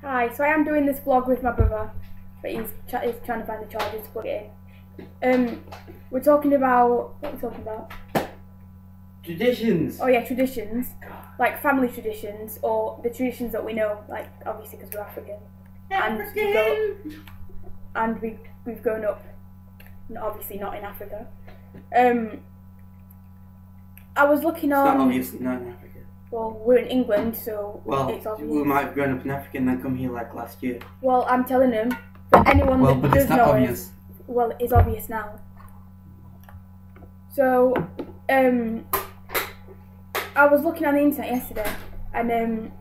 Hi, so I am doing this vlog with my brother, but he's trying to find the charger to plug it in. We're talking about, what are we talking about? Traditions! Oh yeah, traditions. Like family traditions, or the traditions that we know, like obviously because we're African. And we've grown up, obviously not in Africa. I was looking on... It's not obviously not in Africa. Well, we're in England, so it's obvious. We might have grown up in Africa and then come here like last year. Well, I'm telling them, but anyone that does know obvious. Well, it's obvious now. So, I was looking on the internet yesterday, and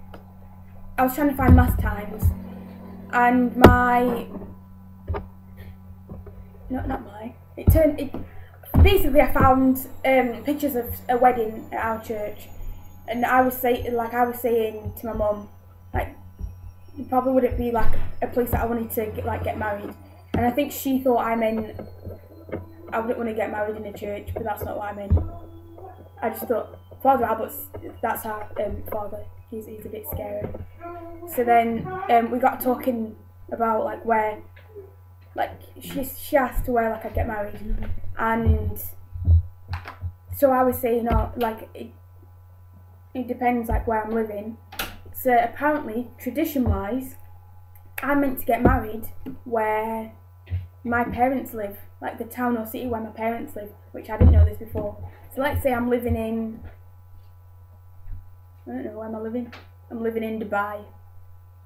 I was trying to find mass times, and basically I found pictures of a wedding at our church. And I was saying to my mum, like, it probably wouldn't be like a place that I wanted to get married. And I think she thought I meant I wouldn't want to get married in a church, but that's not what I meant. I just thought Father Albert's, that's our father. He's a bit scary. So then we got talking about like where, like she asked where like I'd get married, and so I was saying, oh, like it depends like where I'm living. So apparently, tradition-wise, I'm meant to get married where my parents live, like the town or city where my parents live, which I didn't know this before. So let's say I'm living in, I don't know, where am I living? I'm living in Dubai.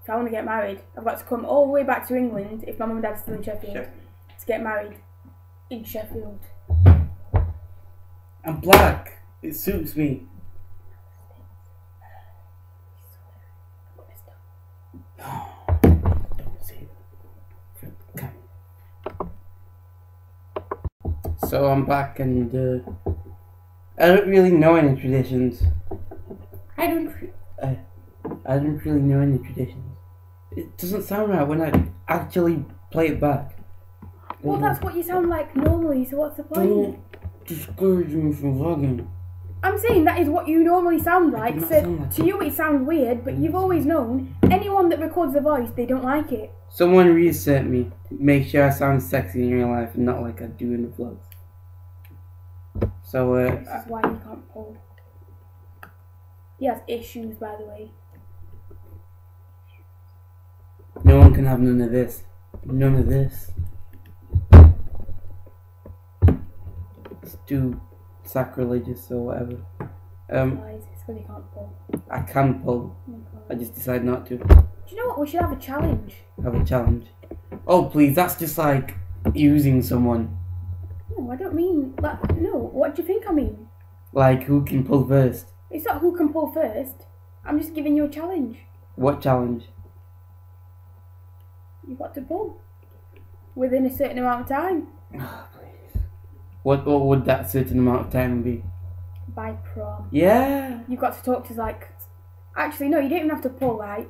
If I want to get married, I've got to come all the way back to England, if my mum and dad's still in Sheffield, to get married in Sheffield. I'm black. It suits me. So I'm back, and I don't really know any traditions. I don't really know any traditions. It doesn't sound right when I actually play it back. Well, that's what you sound like normally, so what's the point? Don't discourage me from vlogging. I'm saying that is what you normally sound like, so sound like to you it sounds weird, but you've always known, anyone that records a voice, they don't like it. Someone reset me. Make sure I sound sexy in real life and not like I do in the vlogs. So, this is why he can't pull. He has issues, by the way. No one can have none of this. None of this. It's too sacrilegious or whatever. Why is this because he can't pull? I can pull. Oh, I just decide not to. do you know what? We should have a challenge. Have a challenge. Oh please, that's just like using someone. No, I don't mean that. No, what do you think I mean? Like who can pull first? It's not who can pull first. I'm just giving you a challenge. What challenge? You've got to pull within a certain amount of time. Oh, please. What would that certain amount of time be? By prom. Yeah. You've got to talk to like. Actually, no, you don't even have to pull, right?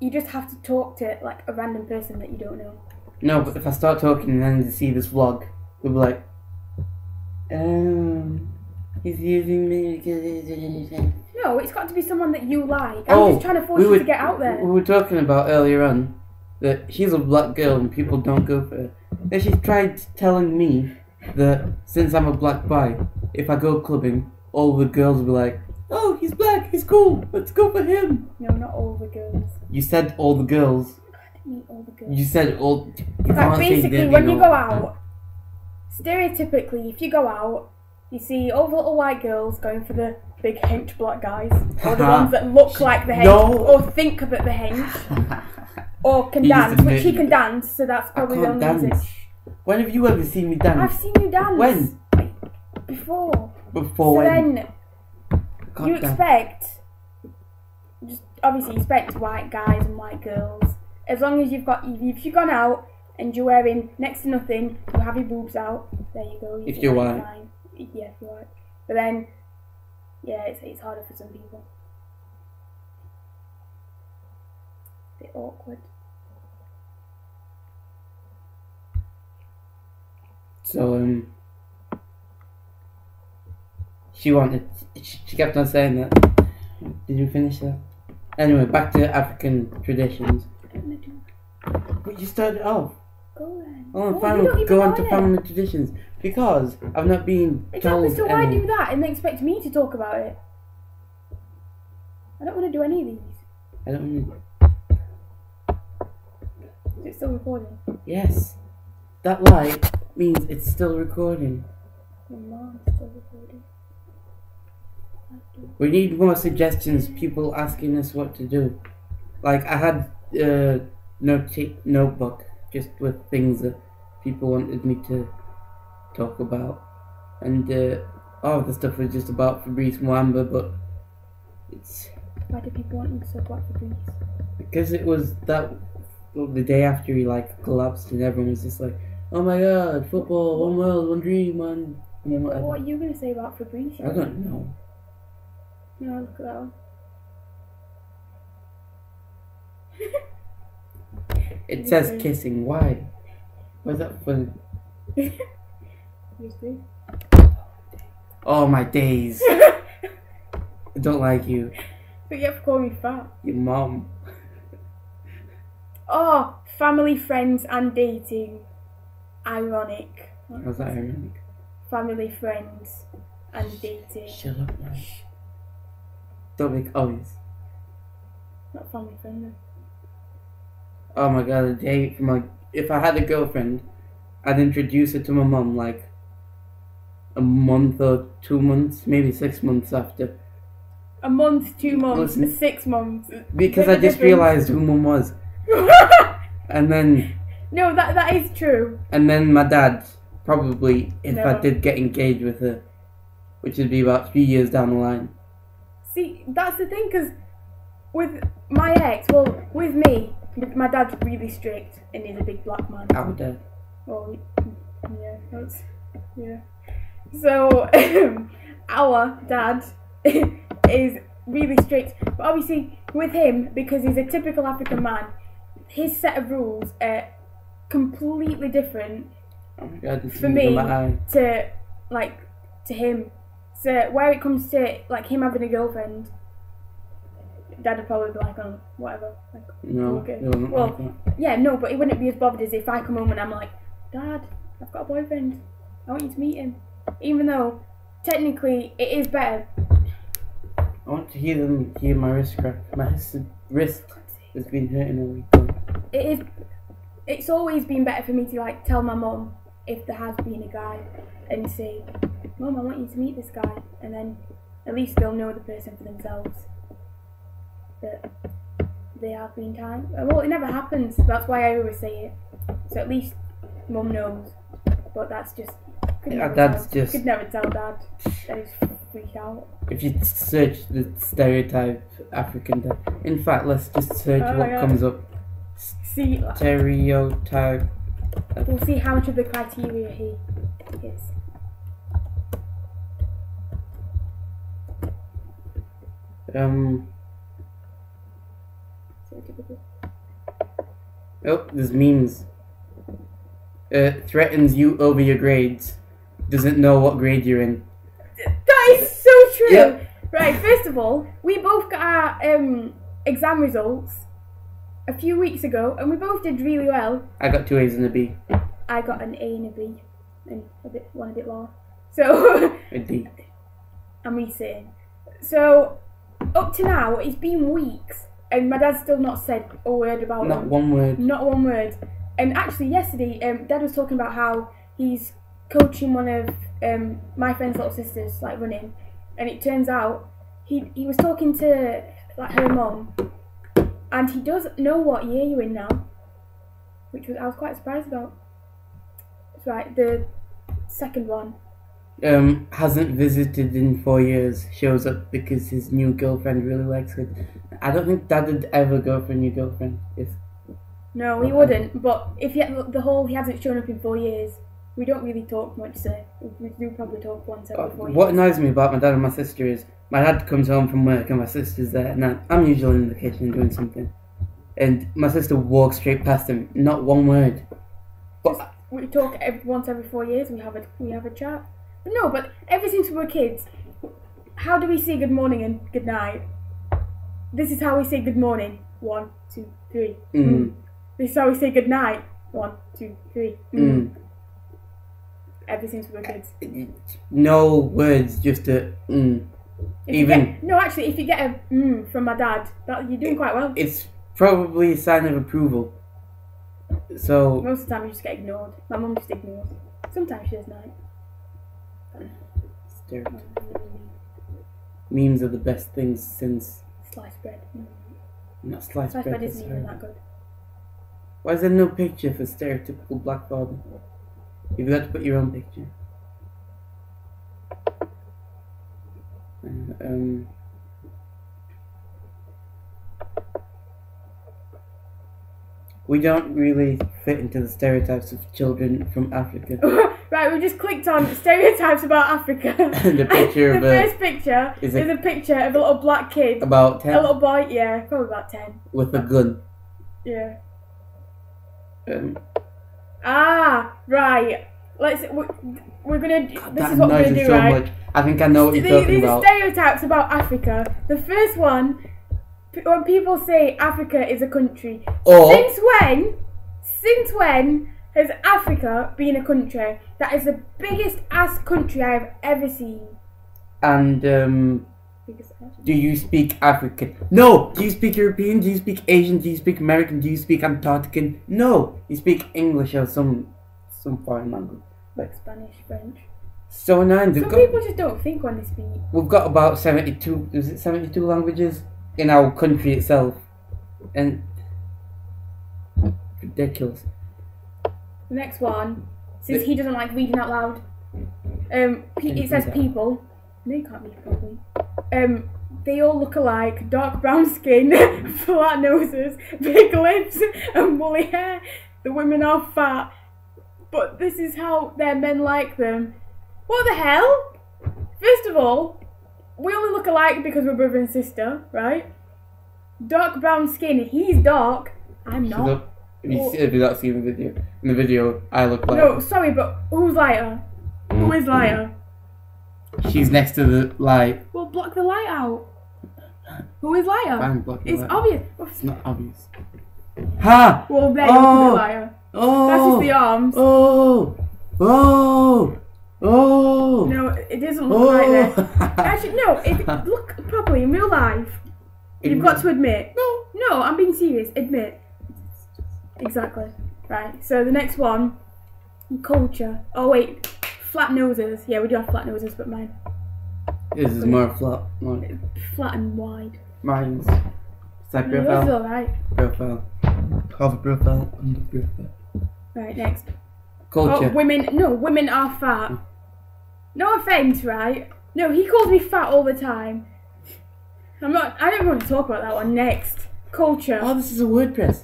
You just have to talk to like a random person that you don't know. No, but if I start talking and then they see this vlog, they'll be like, he's using me because... No, it's got to be someone that you like. I'm just trying to force you to get out there. We were talking about earlier on that she's a black girl and people don't go for her. Then she tried telling me that since I'm a black boy, if I go clubbing, all the girls will be like, oh, he's black, he's cool, let's go for him. No, not all the girls. You said all the girls. I didn't mean all the girls. You said all... Like basically, when you go out, stereotypically, if you go out, you see all the little white girls going for the big hench black guys, or the ones that look like the hench, or think that the hench, or can dance, which he can dance, so that's probably the only reason. When have you ever seen me dance? I've seen you dance. When? Before. Before so when? Then you expect, just obviously expect white guys and white girls. As long as if you've gone out and you're wearing next to nothing, you have your boobs out, there you go. If you're white. Fine. Yeah, if you're white. But then, yeah, it's harder for some people. A bit awkward. So, she kept on saying that. Did you finish that? Anyway, back to African traditions. don't want to do But you started off. Go then. Oh, you fine, don't even go on know to it. family traditions. Because I've not been told Exactly, so why any. do that and then expect me to talk about it? I don't want to do any of these. I don't know. Is it still recording? Yes. That light means it's still recording. Your mom's still recording. We need more suggestions, people asking us what to do. Like, I had a notebook just with things that people wanted me to talk about. And all of the stuff was just about Fabrice Mwamba, but it's... Why do people want you to talk about Fabrice? Because it was the day after he, like, collapsed and everyone was just like, oh my god, football, one world, one dream, one... What are you going to say about Fabrice? I don't know. No, look at that one. It says kissing. Why? Why's that funny? Oh my days. I don't like you. But you have to call me fat. Your mom. Oh, family, friends and dating. Ironic. How's that ironic? Family, friends and dating. Shut up, man. Don't make obvious. Not family friendly. Oh my god, a date for if I had a girlfriend, I'd introduce her to my mum like a month or 2 months, maybe 6 months after. A month, 2 months, Listen, 6 months. Because I just realised who mum was. And then... No, that is true. And then my dad, probably, if I No. did get engaged with her, which would be about 3 years down the line. See, that's the thing, because with my ex, well, with me, my dad's really strict and he's a big black man. Our dad. Well, yeah, that's, yeah. So, our dad is really strict, but obviously with him, because he's a typical African man, his set of rules are completely different Oh my god, this for is me in my eye. to him. So where it comes to like him having a girlfriend, Dad would probably be like, oh, whatever. Like, No, okay. it wasn't Well, like that. yeah, no, but he wouldn't be as bothered as if I come home and I'm like, Dad, I've got a boyfriend. I want you to meet him. Even though technically it is better. I want to hear my wrist crack. My wrist has been hurting all week. It's always been better for me to like tell my mum if there has been a guy and say, Mum, I want you to meet this guy, and then at least they'll know the person for themselves. That they have been times. Well, it never happens. That's why I always say it. So at least Mum knows. But that's just could never tell Dad. That is freaked out. If you search the stereotype African dad. In fact, let's just search Oh what my God. comes up. See, Stereotype. we'll see how much of the criteria he is. Oh, there's memes. Threatens you over your grades. Doesn't know what grade you're in. That is so true. Yep. Right, first of all, we both got our exam results a few weeks ago, and we both did really well. I got 2 A's and a B. I got an A and a B, and one a bit lower. So A D. I'm resitting. So up to now, it's been weeks, and my dad's still not said a word about Not them. one word. Not one word. And actually, yesterday, Dad was talking about how he's coaching one of my friend's little sisters, like running, and it turns out he was talking to like her mum, and he does know what year you're in now, which I was quite surprised about. It's right, the second one. Hasn't visited in 4 years. Shows up because his new girlfriend really likes it. I don't think Dad would ever go for a new girlfriend. No, he wouldn't. But if he hasn't shown up in 4 years, we don't really talk much. So we do probably talk once every 4 years. What annoys me about my dad and my sister is my dad comes home from work and my sister's there, and I'm usually in the kitchen doing something, and my sister walks straight past him, not one word. But We talk once every 4 years. We have a chat. But no, but ever since we were kids, how do we say good morning and good night? This is how we say good morning. 1, 2, 3. This is how we say good night. 1, 2, 3. Ever since we were kids. No words, just a If you get a from my dad, you're doing quite well. It's probably a sign of approval. So most of the time you just get ignored. My mum just ignores. Sometimes she does night. Memes are the best things since sliced bread. Not sliced bread. Sliced bread isn't even that good. Why is there no picture for stereotypical black father? You've got to put your own picture. We don't really fit into the stereotypes of children from Africa. Right, we just clicked on stereotypes about Africa. The picture the first picture is a picture of a little black kid. About 10? A little boy, yeah, probably about 10. With a gun. Yeah. God, Right. We're gonna. This is that what we're gonna do, so right? much. I think I know what you're talking These about. are stereotypes about Africa. The first one, when people say Africa is a country, Or since when has Africa been a country? That is the biggest ass country I've ever seen. And do you speak African? No. Do you speak European? Do you speak Asian? Do you speak American? Do you speak Antarctican? No. You speak English or some foreign language. Like Spanish, French. So annoying. Some people just don't think when they speak. We've got about 72. Is it 72 languages in our country itself? And ridiculous. The next one, since he doesn't like reading out loud, it says people. No, you can't read properly. They all look alike: dark brown skin, flat noses, big lips, and woolly hair. The women are fat, but this is how their men like them. What the hell? First of all, we only look alike because we're brother and sister, right? Dark brown skin. He's dark. I'm not. Have you not seen the video? In the video, I look like. No, sorry, but who's lighter? Who is lighter? She's next to the light. Well, block the light out. Who is lighter? I'm blocking it's light. obvious. It's not obvious. Ha! Well, there you can be lighter. Oh! That's just the arms. Oh! Oh! Oh! No, it doesn't look like that. Actually, no. Look properly in real life. You've got to admit. No, I'm being serious. Admit. Exactly. Right. So the next one, culture. Oh wait, flat noses. Yeah, we do have flat noses, but mine. This is more flat. Flat and wide. Mine's. It's like No, yours is profile. alright. Profile. Half a profile. Under profile. Right, next. Culture. Oh, women are fat. No offence, right? No, he calls me fat all the time. I don't want to talk about that one. Next. Culture. Oh, this is a WordPress.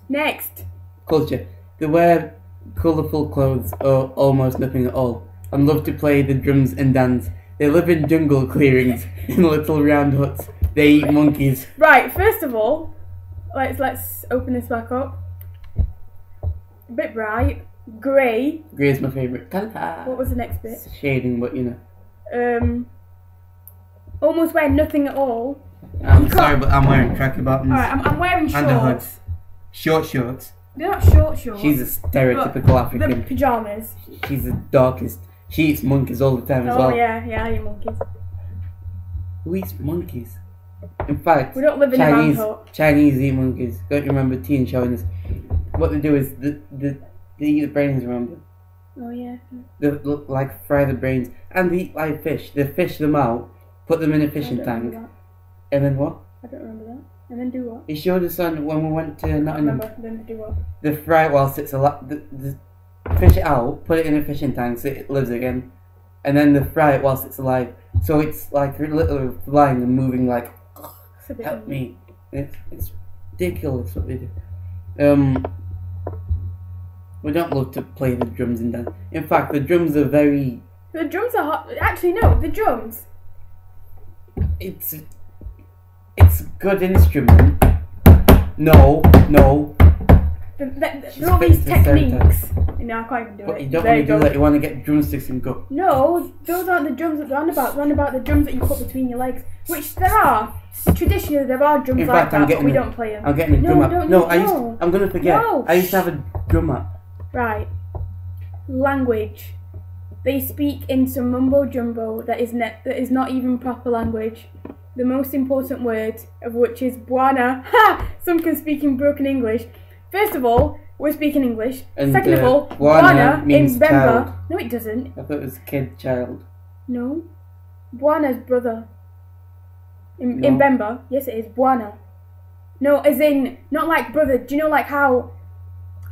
Next. Culture. They wear colourful clothes or almost nothing at all, and love to play the drums and dance. They live in jungle clearings in little round huts. They eat monkeys. Right, first of all, let's open this back up. A bit bright. Grey. Grey is my favourite colour. What was the next bit? It's shading, but you know. Almost wear nothing at all. I'm sorry, but I'm wearing tracky bottoms. Alright, I'm wearing And a hood. shorts. Short shorts. They're not short shorts. She's a stereotypical African. The pyjamas. She's the darkest. She eats monkeys all the time as well. Oh yeah, I eat monkeys. Who eats monkeys? In fact, We don't live in a man hut. Chinese eat monkeys. Don't you remember Teen showing us? What they do is they eat the brains, remember? Oh yeah. They like fry the brains. And they eat live fish. They fish them out, put them in a fishing I don't tank. remember And then what? that. I don't remember that. And then do what? He showed us on when we went to I Nottingham. remember. Then do what? They fry it whilst it's alive. The fish it out, put it in a fishing tank so it lives again. And then they fry it whilst it's alive. So it's like literally flying and moving like, It's a bit help weird. me. It's ridiculous what they do. We don't love to play the drums and dance. In fact, the drums are very... The drums are hot. Actually, no. The drums. It's a good instrument. No. There are all these Just fix the techniques. No, I can't even do But it. you don't There want to you do go. that. You want to get drumsticks and go. No, those aren't the drums that they're on about. They're on about the drums that you put between your legs, which there are. Traditionally, there are drums In like fact, I'm that, but getting we a- don't play them. I'm getting a No, drum app. don't No, you- I'm gonna forget. No. I used to have a drum app. Right. Language. They speak in some mumbo jumbo that is not even proper language. The most important word of which is buana. Ha! Some can speak in broken English. First of all, we're speaking English. And, Second of all, buana means in Bemba. child. No, it doesn't. I thought it was kid, child. No. Buana's brother. In No. Bemba. Yes, it is. Buana. No, as in, not like brother. Do you know like how,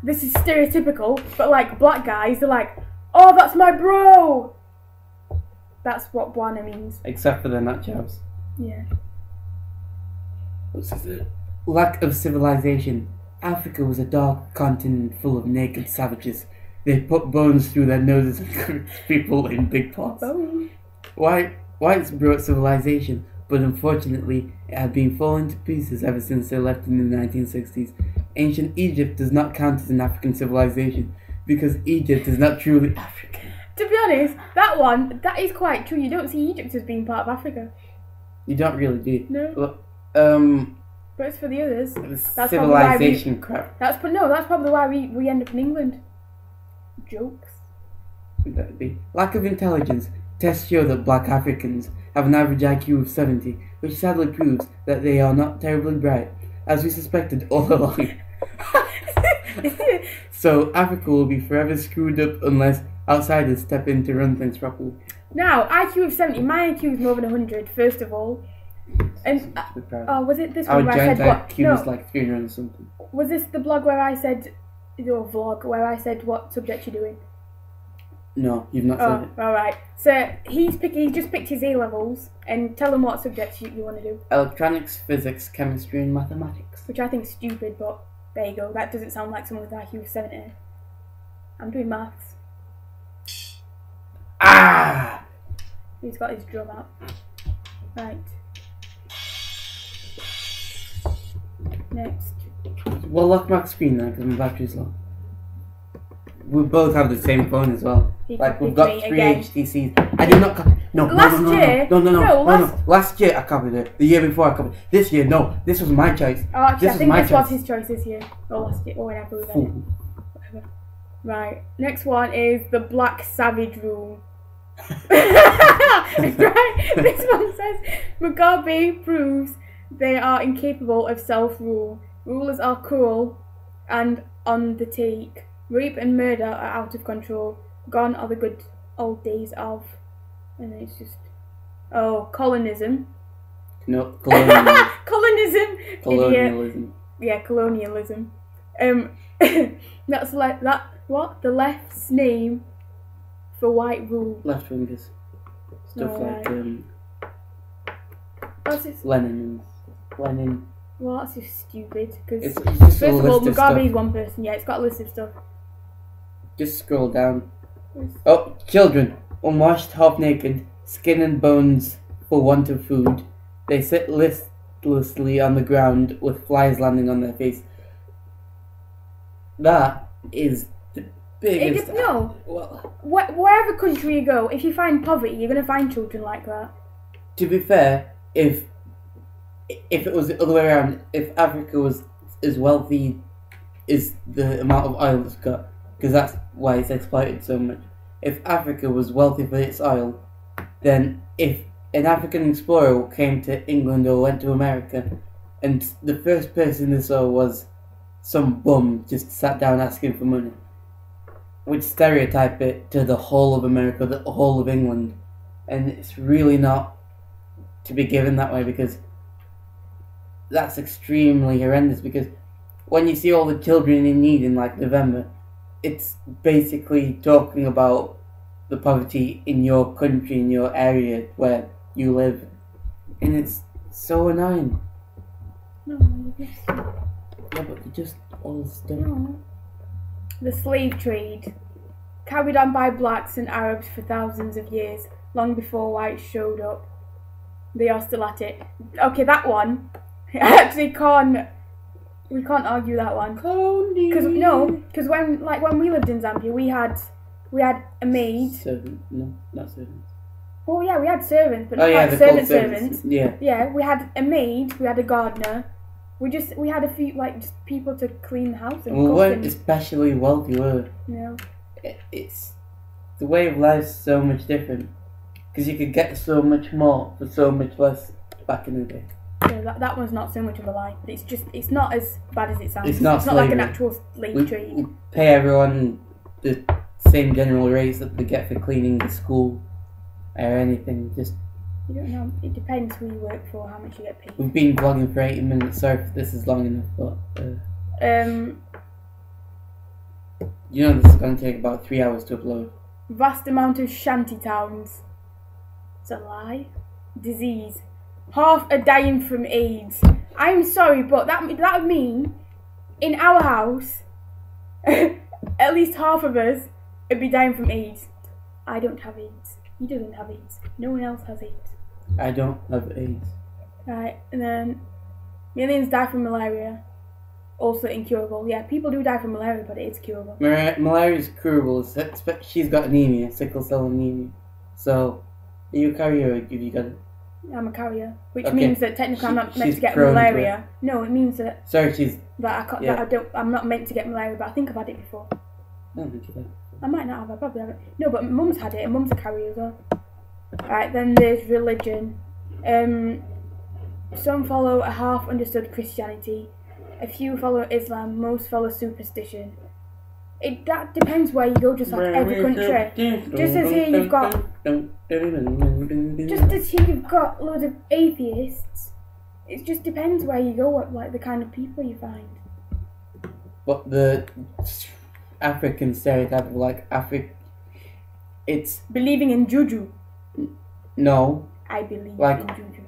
this is stereotypical, but like black guys, they're like, oh, that's my bro! That's what Buana means. Except for the nachos. Yeah. What's this? Lack of civilization. Africa was a dark continent full of naked savages. They put bones through their noses and cooked people in big pots. Boom. Whites brought civilization, but unfortunately it had been falling to pieces ever since they left in the 1960s. Ancient Egypt does not count as an African civilization because Egypt is not truly African. To be honest, that is quite true. You don't see Egypt as being part of Africa. You don't really do. No. Well, But it's for the others. That's civilization crap. That's probably why we end up in England. Jokes. That'd be. Lack of intelligence. Tests show that black Africans have an average IQ of 70, which sadly proves that they are not terribly bright, as we suspected all along. So Africa will be forever screwed up unless outsiders step in to run things properly. Now, IQ of 70. My IQ is more than 100, first of all. And was it this Our one where I giant said what? IQ No, is like 300 or something. was this the blog where I said, your vlog, where I said what subject you're doing? No, you've not said it. Oh, alright. So, he's just picked his A-levels, and tell him what subjects you want to do. Electronics, physics, chemistry, and mathematics. Which I think is stupid, but there you go. That doesn't sound like someone with IQ of 70. I'm doing maths. Ah! He's got his drum out. Right. Next. Well, lock my screen now because my battery's low. We both have the same phone as well. He Like we've copied got me 3 again. HTCs. I did not copy. No, Last year? no. Last year I copied it. The year before I copied it. This year, no. This was my choice. Oh, actually, This I is think my this was choice. his choice this year. Or last year, or whenever we went. Fool. Whatever. Right. Next one is the Black Savage Rule. Right. This one says Mugabe proves they are incapable of self-rule. Rulers are cruel and on the take. Rape and murder are out of control. Gone are the good old days of. And then it's just colonism. No, colonialism. Colonism. Idiot. Colonialism. Yeah, colonialism. That's like that. What the left's name for white rule? Left wingers. Stuff Alright. like That's just, Lenin. well, that's just stupid. Because It's just a first of all, list of stuff. Mugabe is one person. Yeah, it's got a list of stuff. Just scroll down. Oh, children, unwashed, half naked, skin and bones for want of food. They sit listlessly on the ground with flies landing on their face. That is the biggest. No, Well, wherever country you go, if you find poverty, you're gonna find children like that. to be fair, if it was the other way around, if Africa was as wealthy as the amount of oil it's got, because that's why it's exploited so much. If Africa was wealthy for its oil, then if an African explorer came to England or went to America, and the first person they saw was some bum just sat down asking for money, would stereotype it to the whole of America, the whole of England, and it's really not to be given that way, because that's extremely horrendous. Because when you see all the children in need in like November, it's basically talking about the poverty in your country, in your area where you live, and it's so annoying. No, Yeah, but they're just all stuff. no. The slave trade, carried on by blacks and Arabs for thousands of years, long before whites showed up. They are still at it. Okay, that one. I actually can't We can't argue that one. Cloning. Because when we lived in Zambia, we had a maid. Servant? No, not servants. Oh yeah, we had servants, but Oh not yeah, like they're called servants. Yeah. Yeah, we had a maid, we had a gardener. We had a few just people to clean the house and We cook weren't and, especially wealthy, were we? you know. It's the way of life's so much different because you could get so much more for so much less back in the day. So that one's not so much of a lie, but it's not as bad as it sounds. It's not like an slavery. actual slave We trade. pay everyone the same general rates that they get for cleaning the school or anything. Just You don't know. It depends who you work for, how much you get paid. we've been vlogging for 80 minutes. Sorry if this is long enough, but you know this is going to take about 3 hours to upload. Vast amount of shanty towns. It's a lie. Disease. Half are dying from AIDS. I'm sorry, but that would mean in our house, at least half of us would be dying from AIDS. I don't have AIDS. He doesn't have AIDS. No one else has AIDS. I don't have AIDS. Right, and then millions die from malaria. Also incurable. Yeah, people do die from malaria, but it is curable. Malaria is curable. She's got anemia, sickle cell anemia. So, are you a carrier or have you got it? I'm a carrier, which Okay. means that technically I'm not meant She's to get prone to malaria. No, it means that Sorry, she's. I can't. Yeah. That I don't. I'm not meant to get malaria, but I think I've had it before. No, thank you. I might not have. I probably haven't. No, but mum's had it, and mum's a carrier as well. Right, then there's religion. Some follow a half-understood Christianity. A few follow Islam. Most follow superstition. That depends where you go, just like every country. Just as here you've got loads of atheists. It just depends where you go, what like the kind of people you find. But the African stereotype of like it's Believing in juju. no I believe Like- in juju.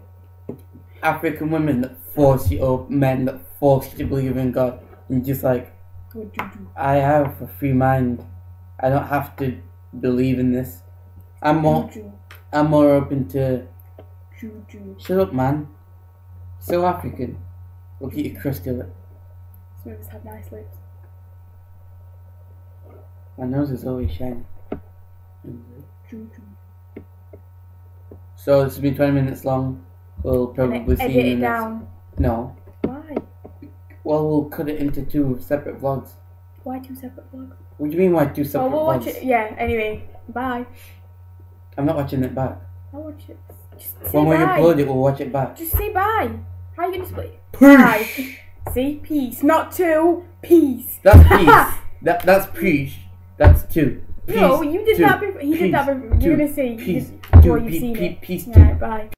African women that force you or men that force you to believe in God and just like Good juju. I have a free mind. I don't have to believe in this. I'm more open to Juju. shut up, man. So African. Look at your crusty lip. Some of us have nice lips. My nose is always shiny. Juju. So this has been 20 minutes long. We'll probably see Edit you it in the next. down. No. Why? Well, we'll cut it into 2 separate vlogs. Why 2 separate vlogs? What do you mean why 2 separate We'll vlogs? watch it. Yeah. Anyway, bye. I'm not watching it back. I'll watch it. Just say When we bye. upload it, we'll watch it back. Just say bye. How are you gonna split? Peace. Bye. See, peace, not 2. Peace. That's peace. That's peace. That's 2. Peace. No, you did 2. that before. He did that before. You're Two. gonna see. Peace. Before 2. you've seen it. Peace. 2. Right, bye.